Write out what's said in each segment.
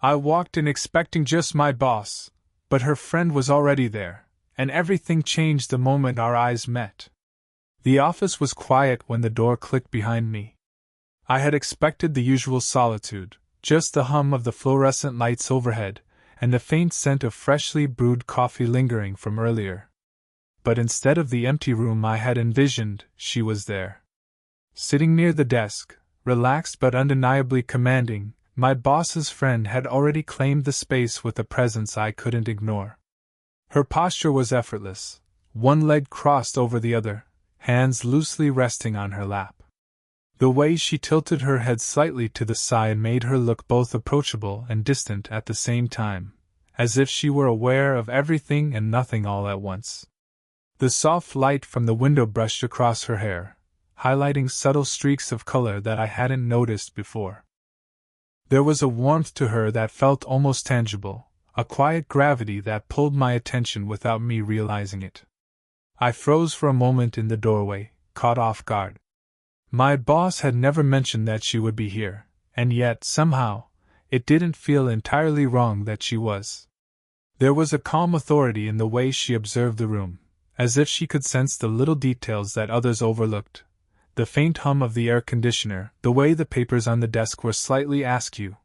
I walked in expecting just my boss, but her friend was already there, and everything changed the moment our eyes met. The office was quiet when the door clicked behind me. I had expected the usual solitude, just the hum of the fluorescent lights overhead, and the faint scent of freshly brewed coffee lingering from earlier. But instead of the empty room I had envisioned, she was there. Sitting near the desk, relaxed but undeniably commanding, my boss's friend had already claimed the space with a presence I couldn't ignore. Her posture was effortless, one leg crossed over the other, hands loosely resting on her lap. The way she tilted her head slightly to the side made her look both approachable and distant at the same time, as if she were aware of everything and nothing all at once. The soft light from the window brushed across her hair, highlighting subtle streaks of color that I hadn't noticed before. There was a warmth to her that felt almost tangible, a quiet gravity that pulled my attention without me realizing it. I froze for a moment in the doorway, caught off guard. My boss had never mentioned that she would be here, and yet, somehow, it didn't feel entirely wrong that she was. There was a calm authority in the way she observed the room, as if she could sense the little details that others overlooked. The faint hum of the air conditioner, the way the papers on the desk were slightly askew,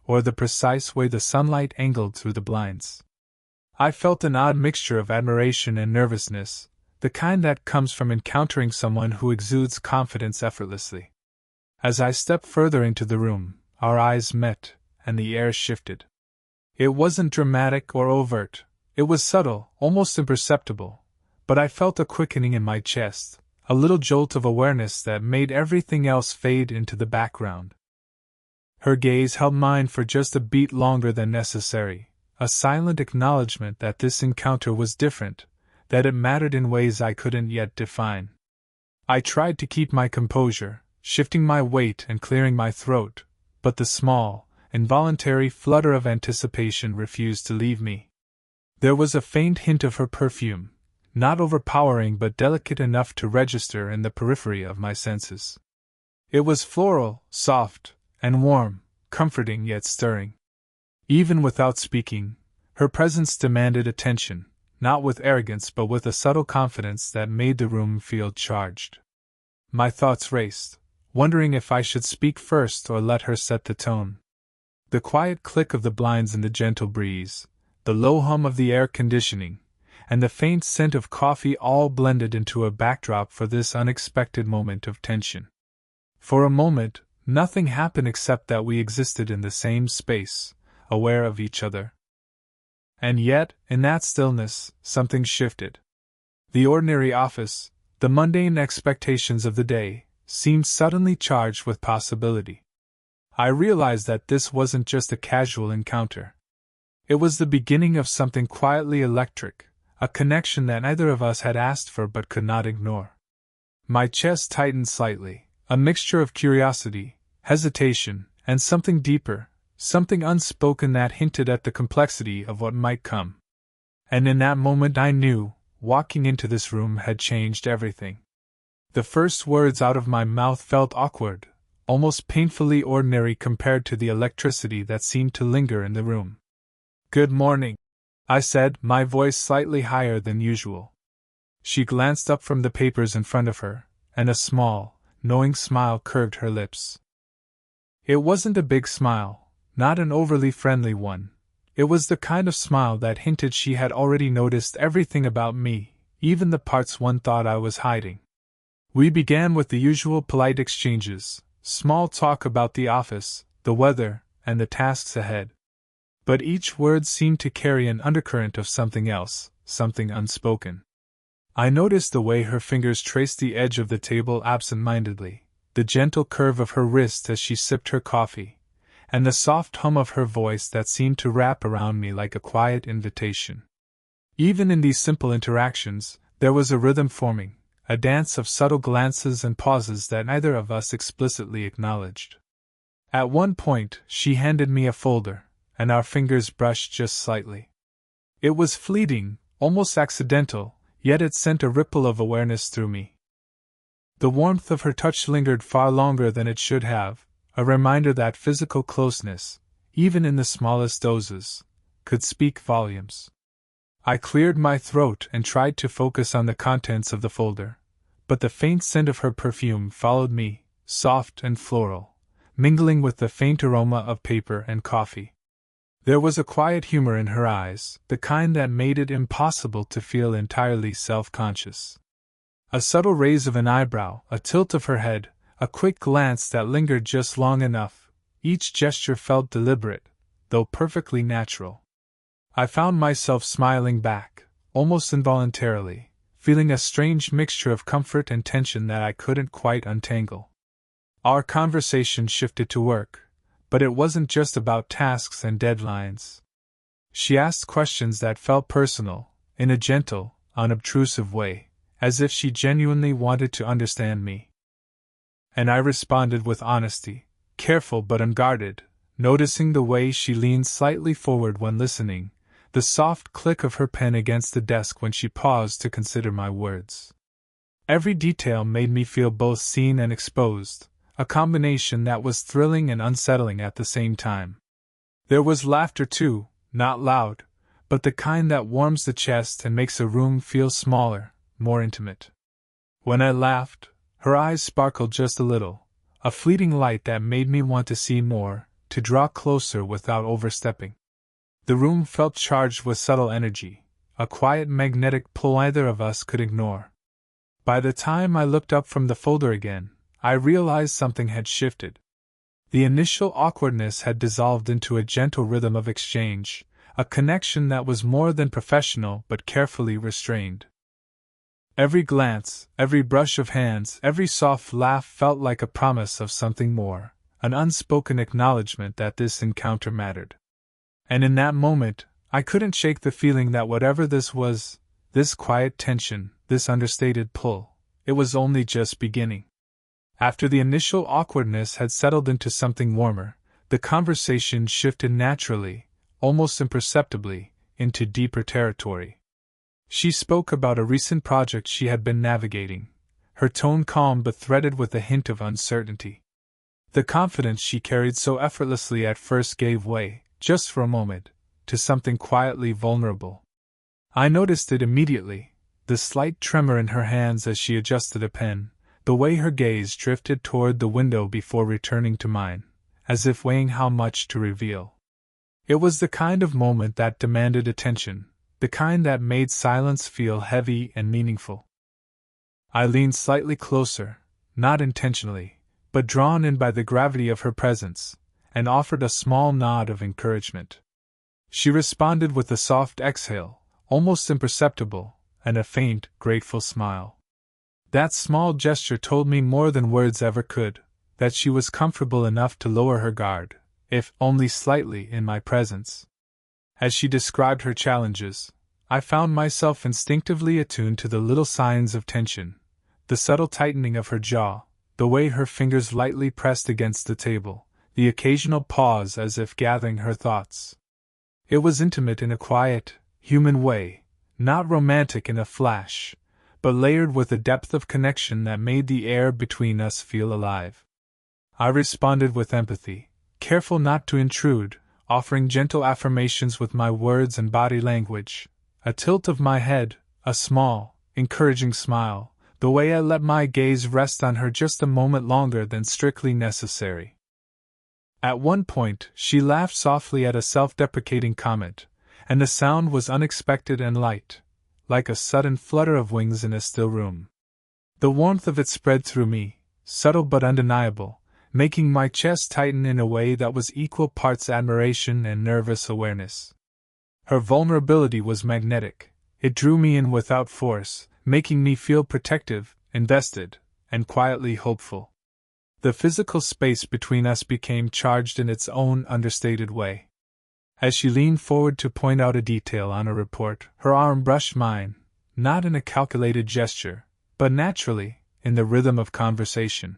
or the precise way the sunlight angled through the blinds. I felt an odd mixture of admiration and nervousness, the kind that comes from encountering someone who exudes confidence effortlessly. As I stepped further into the room, our eyes met, and the air shifted. It wasn't dramatic or overt, it was subtle, almost imperceptible, but I felt a quickening in my chest, a little jolt of awareness that made everything else fade into the background. Her gaze held mine for just a beat longer than necessary, a silent acknowledgement that this encounter was different, that it mattered in ways I couldn't yet define. I tried to keep my composure, shifting my weight and clearing my throat, but the small, involuntary flutter of anticipation refused to leave me. There was a faint hint of her perfume, not overpowering but delicate enough to register in the periphery of my senses. It was floral, soft, and warm, comforting yet stirring. Even without speaking, her presence demanded attention, not with arrogance but with a subtle confidence that made the room feel charged. My thoughts raced, wondering if I should speak first or let her set the tone. The quiet click of the blinds in the gentle breeze, the low hum of the air conditioning, and the faint scent of coffee all blended into a backdrop for this unexpected moment of tension. For a moment, nothing happened except that we existed in the same space, aware of each other. And yet, in that stillness, something shifted. The ordinary office, the mundane expectations of the day, seemed suddenly charged with possibility. I realized that this wasn't just a casual encounter. It was the beginning of something quietly electric, a connection that neither of us had asked for but could not ignore. My chest tightened slightly, a mixture of curiosity, hesitation, and something deeper, something unspoken that hinted at the complexity of what might come. And in that moment I knew, walking into this room had changed everything. The first words out of my mouth felt awkward, almost painfully ordinary compared to the electricity that seemed to linger in the room. "Good morning," I said, my voice slightly higher than usual. She glanced up from the papers in front of her, and a small, knowing smile curved her lips. It wasn't a big smile, not an overly friendly one. It was the kind of smile that hinted she had already noticed everything about me, even the parts one thought I was hiding. We began with the usual polite exchanges, small talk about the office, the weather, and the tasks ahead. But each word seemed to carry an undercurrent of something else, something unspoken. I noticed the way her fingers traced the edge of the table absent-mindedly, the gentle curve of her wrist as she sipped her coffee, and the soft hum of her voice that seemed to wrap around me like a quiet invitation. Even in these simple interactions, there was a rhythm forming, a dance of subtle glances and pauses that neither of us explicitly acknowledged. At one point, she handed me a folder, and our fingers brushed just slightly. It was fleeting, almost accidental, yet it sent a ripple of awareness through me. The warmth of her touch lingered far longer than it should have, a reminder that physical closeness, even in the smallest doses, could speak volumes. I cleared my throat and tried to focus on the contents of the folder, but the faint scent of her perfume followed me, soft and floral, mingling with the faint aroma of paper and coffee. There was a quiet humor in her eyes, the kind that made it impossible to feel entirely self-conscious. A subtle raise of an eyebrow, a tilt of her head, a quick glance that lingered just long enough, each gesture felt deliberate, though perfectly natural. I found myself smiling back, almost involuntarily, feeling a strange mixture of comfort and tension that I couldn't quite untangle. Our conversation shifted to work, but it wasn't just about tasks and deadlines. She asked questions that felt personal, in a gentle, unobtrusive way, as if she genuinely wanted to understand me. And I responded with honesty, careful but unguarded, noticing the way she leaned slightly forward when listening, the soft click of her pen against the desk when she paused to consider my words. Every detail made me feel both seen and exposed, a combination that was thrilling and unsettling at the same time. There was laughter too, not loud, but the kind that warms the chest and makes a room feel smaller, more intimate. When I laughed, her eyes sparkled just a little, a fleeting light that made me want to see more, to draw closer without overstepping. The room felt charged with subtle energy, a quiet magnetic pull neither of us could ignore. By the time I looked up from the folder again, I realized something had shifted. The initial awkwardness had dissolved into a gentle rhythm of exchange, a connection that was more than professional but carefully restrained. Every glance, every brush of hands, every soft laugh felt like a promise of something more, an unspoken acknowledgement that this encounter mattered. And in that moment, I couldn't shake the feeling that whatever this was, this quiet tension, this understated pull, it was only just beginning. After the initial awkwardness had settled into something warmer, the conversation shifted naturally, almost imperceptibly, into deeper territory. She spoke about a recent project she had been navigating, her tone calm but threaded with a hint of uncertainty. The confidence she carried so effortlessly at first gave way, just for a moment, to something quietly vulnerable. I noticed it immediately, the slight tremor in her hands as she adjusted a pen, the way her gaze drifted toward the window before returning to mine, as if weighing how much to reveal. It was the kind of moment that demanded attention, the kind that made silence feel heavy and meaningful. I leaned slightly closer, not intentionally, but drawn in by the gravity of her presence, and offered a small nod of encouragement. She responded with a soft exhale, almost imperceptible, and a faint, grateful smile. That small gesture told me more than words ever could, that she was comfortable enough to lower her guard, if only slightly, in my presence. As she described her challenges, I found myself instinctively attuned to the little signs of tension, the subtle tightening of her jaw, the way her fingers lightly pressed against the table, the occasional pause as if gathering her thoughts. It was intimate in a quiet, human way, not romantic in a flash, but layered with a depth of connection that made the air between us feel alive. I responded with empathy, careful not to intrude, offering gentle affirmations with my words and body language, a tilt of my head, a small, encouraging smile, the way I let my gaze rest on her just a moment longer than strictly necessary. At one point, she laughed softly at a self-deprecating comment, and the sound was unexpected and light, like a sudden flutter of wings in a still room. The warmth of it spread through me, subtle but undeniable, making my chest tighten in a way that was equal parts admiration and nervous awareness. Her vulnerability was magnetic. It drew me in without force, making me feel protective, invested, and quietly hopeful. The physical space between us became charged in its own understated way. As she leaned forward to point out a detail on a report, her arm brushed mine, not in a calculated gesture, but naturally, in the rhythm of conversation.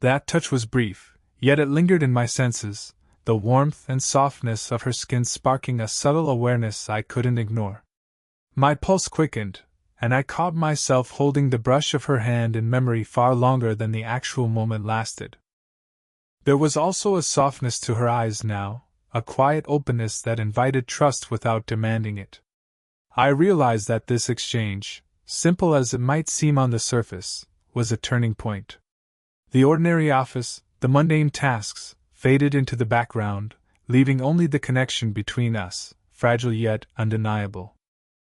That touch was brief, yet it lingered in my senses, the warmth and softness of her skin sparking a subtle awareness I couldn't ignore. My pulse quickened, and I caught myself holding the brush of her hand in memory far longer than the actual moment lasted. There was also a softness to her eyes now, a quiet openness that invited trust without demanding it. I realized that this exchange, simple as it might seem on the surface, was a turning point. The ordinary office, the mundane tasks, faded into the background, leaving only the connection between us, fragile yet undeniable.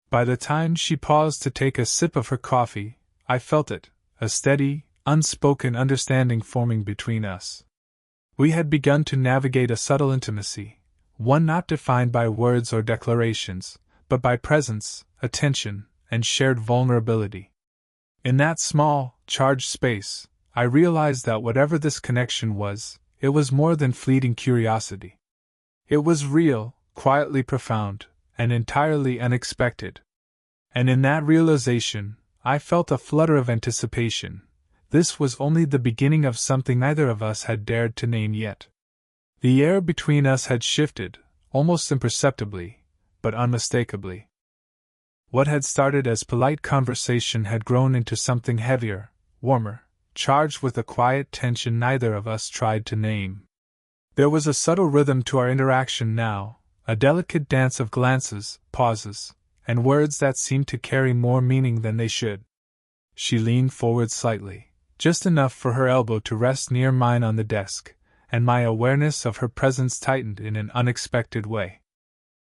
By the time she paused to take a sip of her coffee, I felt it, a steady, unspoken understanding forming between us. We had begun to navigate a subtle intimacy, one not defined by words or declarations, but by presence, attention, and shared vulnerability. In that small, charged space, I realized that whatever this connection was, it was more than fleeting curiosity. It was real, quietly profound, and entirely unexpected. And in that realization, I felt a flutter of anticipation. This was only the beginning of something neither of us had dared to name yet. The air between us had shifted, almost imperceptibly, but unmistakably. What had started as polite conversation had grown into something heavier, warmer, charged with a quiet tension neither of us tried to name. There was a subtle rhythm to our interaction now, a delicate dance of glances, pauses, and words that seemed to carry more meaning than they should. She leaned forward slightly, just enough for her elbow to rest near mine on the desk, and my awareness of her presence tightened in an unexpected way.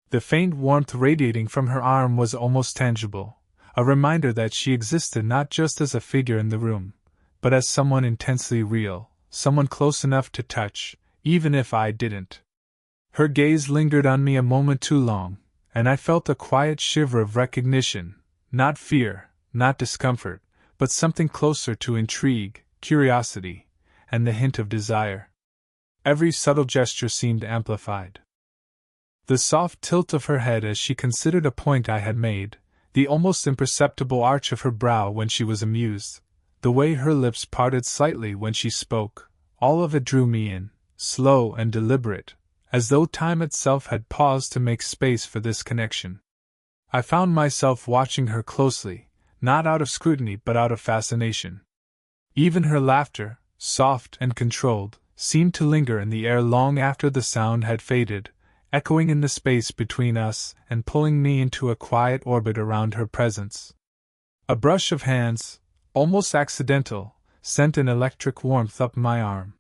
The faint warmth radiating from her arm was almost tangible, a reminder that she existed not just as a figure in the room, but as someone intensely real, someone close enough to touch, even if I didn't. Her gaze lingered on me a moment too long, and I felt a quiet shiver of recognition, not fear, not discomfort, but something closer to intrigue, curiosity, and the hint of desire. Every subtle gesture seemed amplified. The soft tilt of her head as she considered a point I had made, the almost imperceptible arch of her brow when she was amused, the way her lips parted slightly when she spoke, all of it drew me in, slow and deliberate, as though time itself had paused to make space for this connection. I found myself watching her closely, not out of scrutiny but out of fascination. Even her laughter, soft and controlled, seemed to linger in the air long after the sound had faded, echoing in the space between us and pulling me into a quiet orbit around her presence. A brush of hands, almost accidental, sent an electric warmth up my arm.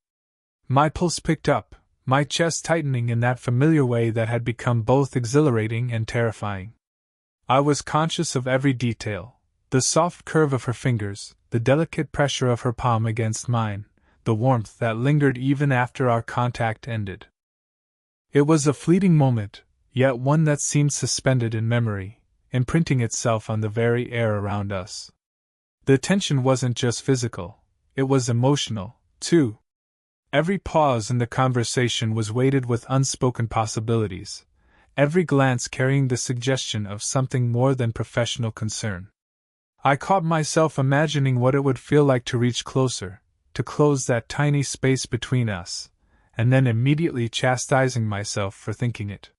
My pulse picked up, my chest tightening in that familiar way that had become both exhilarating and terrifying. I was conscious of every detail, the soft curve of her fingers, the delicate pressure of her palm against mine, the warmth that lingered even after our contact ended. It was a fleeting moment, yet one that seemed suspended in memory, imprinting itself on the very air around us. The tension wasn't just physical, it was emotional, too. Every pause in the conversation was weighted with unspoken possibilities, every glance carrying the suggestion of something more than professional concern. I caught myself imagining what it would feel like to reach closer, to close that tiny space between us, and then immediately chastising myself for thinking it.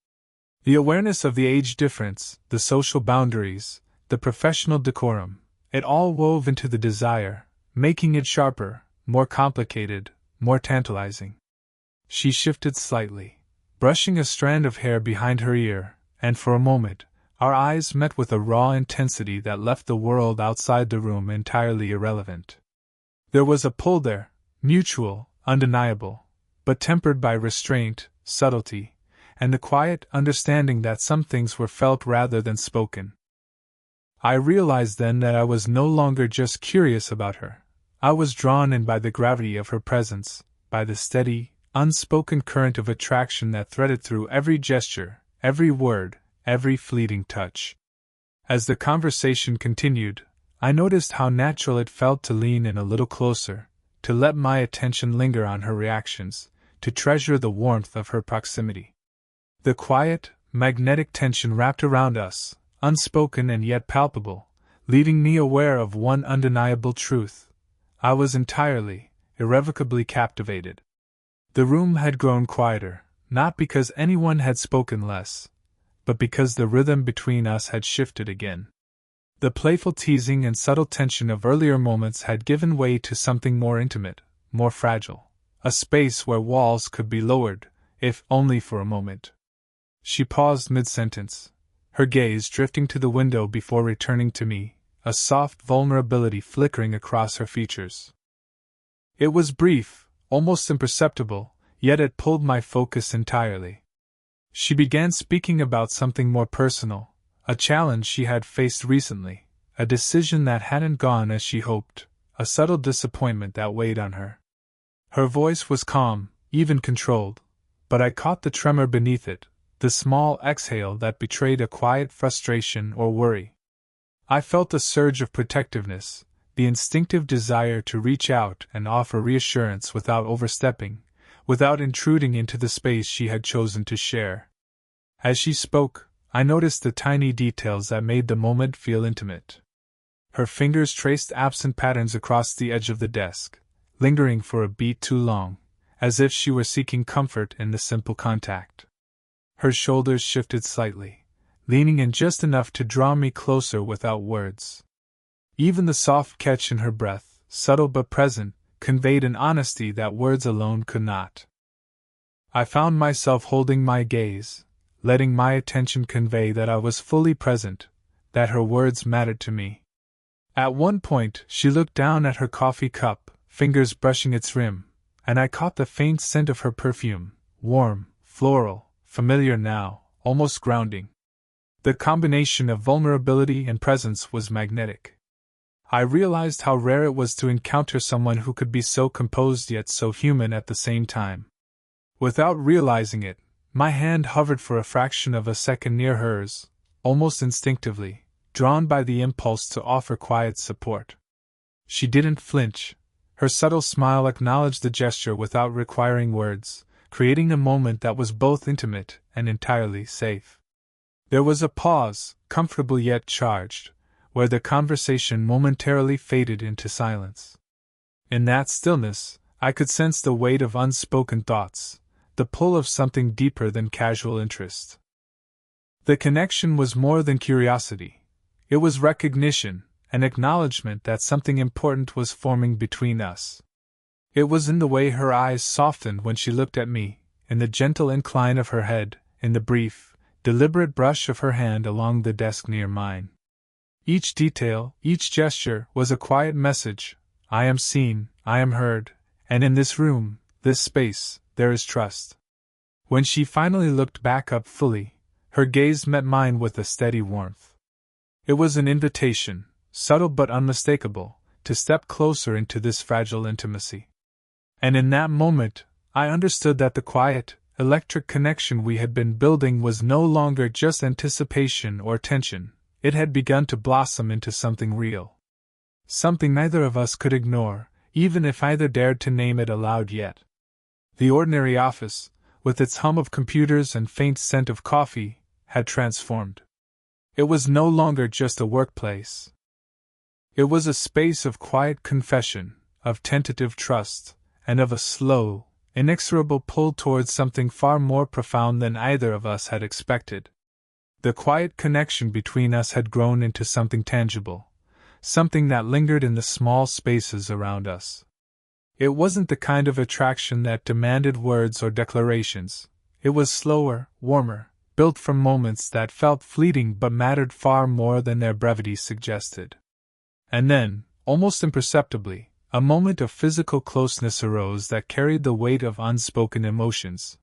The awareness of the age difference, the social boundaries, the professional decorum, it all wove into the desire, making it sharper, more complicated, more tantalizing. She shifted slightly, brushing a strand of hair behind her ear, and for a moment, our eyes met with a raw intensity that left the world outside the room entirely irrelevant. There was a pull there, mutual, undeniable, but tempered by restraint, subtlety, and the quiet understanding that some things were felt rather than spoken. I realized then that I was no longer just curious about her. I was drawn in by the gravity of her presence, by the steady, unspoken current of attraction that threaded through every gesture, every word, every fleeting touch. As the conversation continued, I noticed how natural it felt to lean in a little closer, to let my attention linger on her reactions, to treasure the warmth of her proximity. The quiet, magnetic tension wrapped around us, unspoken and yet palpable, leaving me aware of one undeniable truth. I was entirely, irrevocably captivated. The room had grown quieter, not because anyone had spoken less, but because the rhythm between us had shifted again. The playful teasing and subtle tension of earlier moments had given way to something more intimate, more fragile, a space where walls could be lowered, if only for a moment. She paused mid-sentence, her gaze drifting to the window before returning to me, a soft vulnerability flickering across her features. It was brief, almost imperceptible, yet it pulled my focus entirely. She began speaking about something more personal, a challenge she had faced recently, a decision that hadn't gone as she hoped, a subtle disappointment that weighed on her. Her voice was calm, even controlled, but I caught the tremor beneath it, the small exhale that betrayed a quiet frustration or worry. I felt a surge of protectiveness, the instinctive desire to reach out and offer reassurance without overstepping, without intruding into the space she had chosen to share. As she spoke, I noticed the tiny details that made the moment feel intimate. Her fingers traced absent patterns across the edge of the desk, lingering for a beat too long, as if she were seeking comfort in the simple contact. Her shoulders shifted slightly, leaning in just enough to draw me closer without words. Even the soft catch in her breath, subtle but present, conveyed an honesty that words alone could not. I found myself holding my gaze, letting my attention convey that I was fully present, that her words mattered to me. At one point, she looked down at her coffee cup, fingers brushing its rim, and I caught the faint scent of her perfume, warm, floral, familiar now, almost grounding. The combination of vulnerability and presence was magnetic. I realized how rare it was to encounter someone who could be so composed yet so human at the same time. Without realizing it, my hand hovered for a fraction of a second near hers, almost instinctively, drawn by the impulse to offer quiet support. She didn't flinch. Her subtle smile acknowledged the gesture without requiring words, creating a moment that was both intimate and entirely safe. There was a pause, comfortable yet charged, where the conversation momentarily faded into silence. In that stillness, I could sense the weight of unspoken thoughts, the pull of something deeper than casual interest. The connection was more than curiosity. It was recognition, an acknowledgement that something important was forming between us. It was in the way her eyes softened when she looked at me, in the gentle incline of her head, in the brief, deliberate brush of her hand along the desk near mine. Each detail, each gesture, was a quiet message: I am seen, I am heard, and in this room, this space, there is trust. When she finally looked back up fully, her gaze met mine with a steady warmth. It was an invitation, subtle but unmistakable, to step closer into this fragile intimacy. And in that moment, I understood that the quiet, electric connection we had been building was no longer just anticipation or tension. It had begun to blossom into something real. Something neither of us could ignore, even if either dared to name it aloud yet. The ordinary office, with its hum of computers and faint scent of coffee, had transformed. It was no longer just a workplace. It was a space of quiet confession, of tentative trust, and of a slow, inexorable pull towards something far more profound than either of us had expected. The quiet connection between us had grown into something tangible, something that lingered in the small spaces around us. It wasn't the kind of attraction that demanded words or declarations. It was slower, warmer, built from moments that felt fleeting but mattered far more than their brevity suggested. And then, almost imperceptibly, a moment of physical closeness arose that carried the weight of unspoken emotions.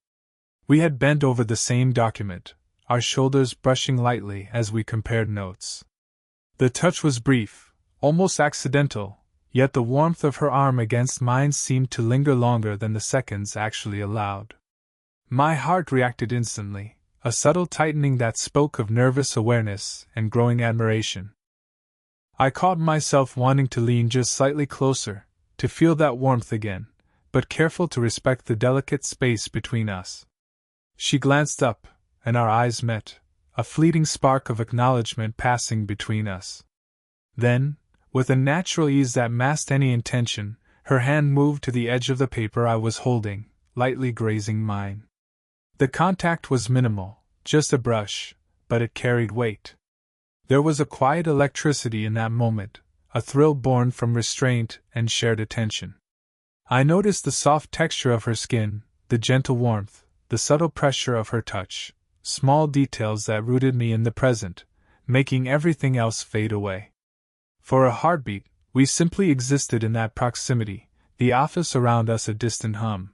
We had bent over the same document, our shoulders brushing lightly as we compared notes. The touch was brief, almost accidental, yet the warmth of her arm against mine seemed to linger longer than the seconds actually allowed. My heart reacted instantly, a subtle tightening that spoke of nervous awareness and growing admiration. I caught myself wanting to lean just slightly closer, to feel that warmth again, but careful to respect the delicate space between us. She glanced up, and our eyes met, a fleeting spark of acknowledgement passing between us. Then, with a natural ease that masked any intention, her hand moved to the edge of the paper I was holding, lightly grazing mine. The contact was minimal, just a brush, but it carried weight. There was a quiet electricity in that moment, a thrill born from restraint and shared attention. I noticed the soft texture of her skin, the gentle warmth, the subtle pressure of her touch, small details that rooted me in the present, making everything else fade away. For a heartbeat, we simply existed in that proximity, the office around us a distant hum.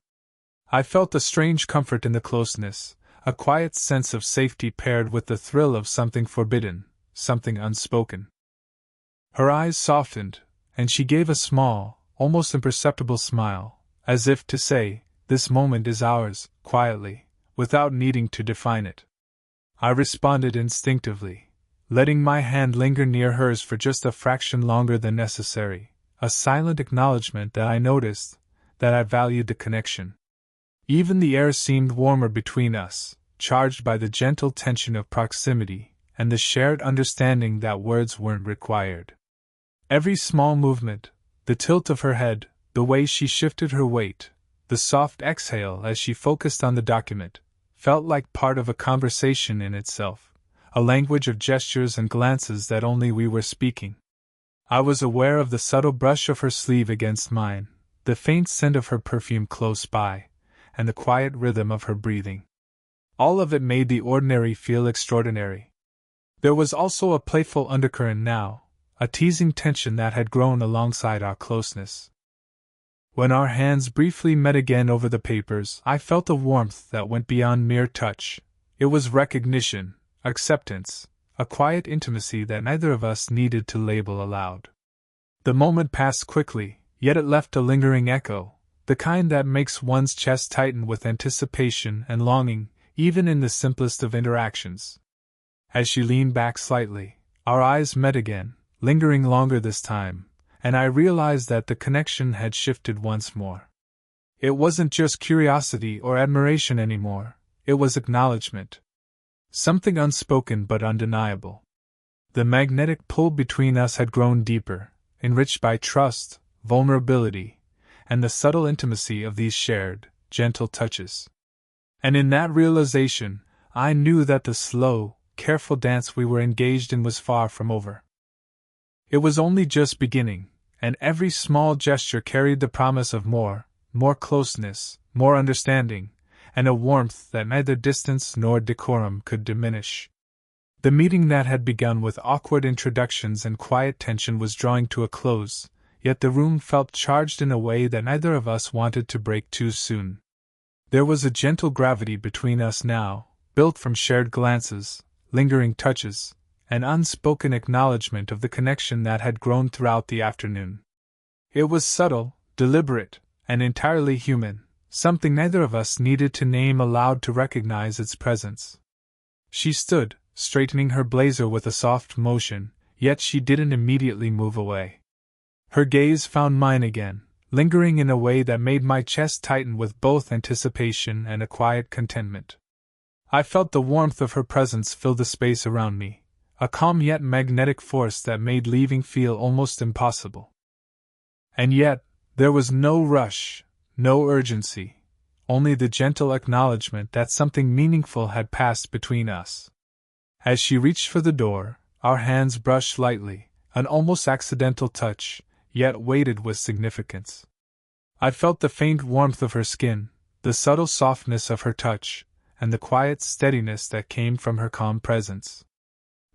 I felt a strange comfort in the closeness, a quiet sense of safety paired with the thrill of something forbidden, something unspoken. Her eyes softened, and she gave a small, almost imperceptible smile, as if to say, "This moment is ours," quietly, without needing to define it. I responded instinctively, letting my hand linger near hers for just a fraction longer than necessary, a silent acknowledgement that I noticed, that I valued the connection. Even the air seemed warmer between us, charged by the gentle tension of proximity, and the shared understanding that words weren't required. Every small movement, the tilt of her head, the way she shifted her weight, the soft exhale as she focused on the document, felt like part of a conversation in itself, a language of gestures and glances that only we were speaking. I was aware of the subtle brush of her sleeve against mine, the faint scent of her perfume close by, and the quiet rhythm of her breathing. All of it made the ordinary feel extraordinary. There was also a playful undercurrent now, a teasing tension that had grown alongside our closeness. When our hands briefly met again over the papers, I felt a warmth that went beyond mere touch. It was recognition, acceptance, a quiet intimacy that neither of us needed to label aloud. The moment passed quickly, yet it left a lingering echo, the kind that makes one's chest tighten with anticipation and longing, even in the simplest of interactions. As she leaned back slightly, our eyes met again, lingering longer this time, and I realized that the connection had shifted once more. It wasn't just curiosity or admiration anymore, it was acknowledgement. Something unspoken but undeniable. The magnetic pull between us had grown deeper, enriched by trust, vulnerability, and the subtle intimacy of these shared, gentle touches. And in that realization, I knew that the slow, careful dance we were engaged in was far from over. It was only just beginning, and every small gesture carried the promise of more closeness, more understanding, and a warmth that neither distance nor decorum could diminish. The meeting that had begun with awkward introductions and quiet tension was drawing to a close, yet the room felt charged in a way that neither of us wanted to break too soon. There was a gentle gravity between us now, built from shared glances, lingering touches, and unspoken acknowledgement of the connection that had grown throughout the afternoon. It was subtle, deliberate, and entirely human, something neither of us needed to name aloud to recognize its presence. She stood, straightening her blazer with a soft motion, yet she didn't immediately move away. Her gaze found mine again, lingering in a way that made my chest tighten with both anticipation and a quiet contentment. I felt the warmth of her presence fill the space around me, a calm yet magnetic force that made leaving feel almost impossible. And yet, there was no rush, no urgency, only the gentle acknowledgement that something meaningful had passed between us. As she reached for the door, our hands brushed lightly, an almost accidental touch, yet weighted with significance. I felt the faint warmth of her skin, the subtle softness of her touch, and the quiet steadiness that came from her calm presence.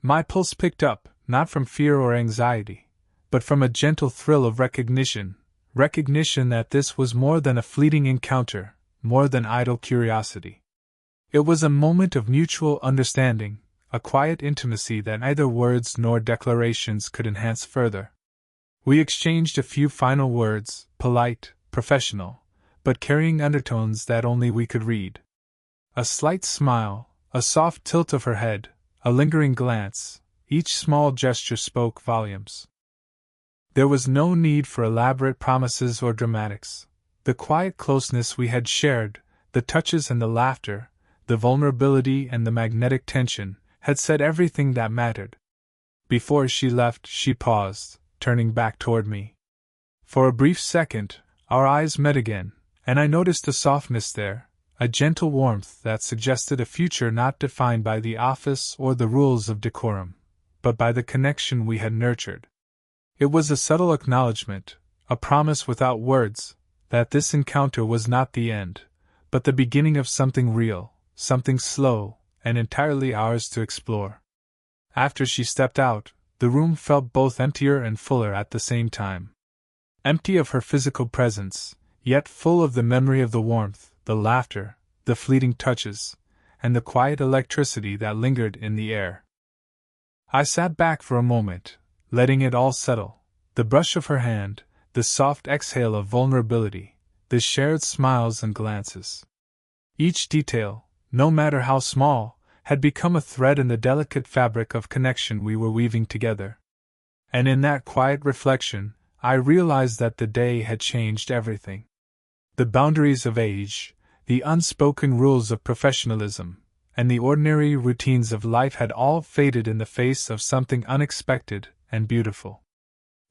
My pulse picked up, not from fear or anxiety, but from a gentle thrill of recognition that this was more than a fleeting encounter, more than idle curiosity. It was a moment of mutual understanding, a quiet intimacy that neither words nor declarations could enhance further. We exchanged a few final words, polite, professional, but carrying undertones that only we could read. A slight smile, a soft tilt of her head, a lingering glance, each small gesture spoke volumes. There was no need for elaborate promises or dramatics. The quiet closeness we had shared, the touches and the laughter, the vulnerability and the magnetic tension, had said everything that mattered. Before she left, she paused, turning back toward me. For a brief second, our eyes met again, and I noticed a softness there, a gentle warmth that suggested a future not defined by the office or the rules of decorum, but by the connection we had nurtured. It was a subtle acknowledgement, a promise without words, that this encounter was not the end, but the beginning of something real, something slow, and entirely ours to explore. After she stepped out, the room felt both emptier and fuller at the same time. Empty of her physical presence, yet full of the memory of the warmth, the laughter, the fleeting touches, and the quiet electricity that lingered in the air. I sat back for a moment, letting it all settle, the brush of her hand, the soft exhale of vulnerability, the shared smiles and glances. Each detail, no matter how small, had become a thread in the delicate fabric of connection we were weaving together. And in that quiet reflection, I realized that the day had changed everything. The boundaries of age, the unspoken rules of professionalism, and the ordinary routines of life had all faded in the face of something unexpected and beautiful.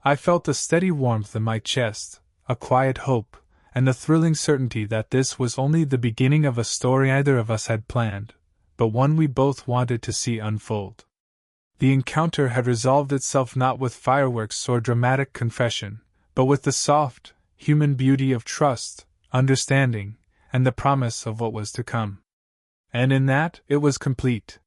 I felt a steady warmth in my chest, a quiet hope, and the thrilling certainty that this was only the beginning of a story neither of us had planned, but one we both wanted to see unfold. The encounter had resolved itself not with fireworks or dramatic confession, but with the soft, human beauty of trust, understanding, and the promise of what was to come. And in that, it was complete.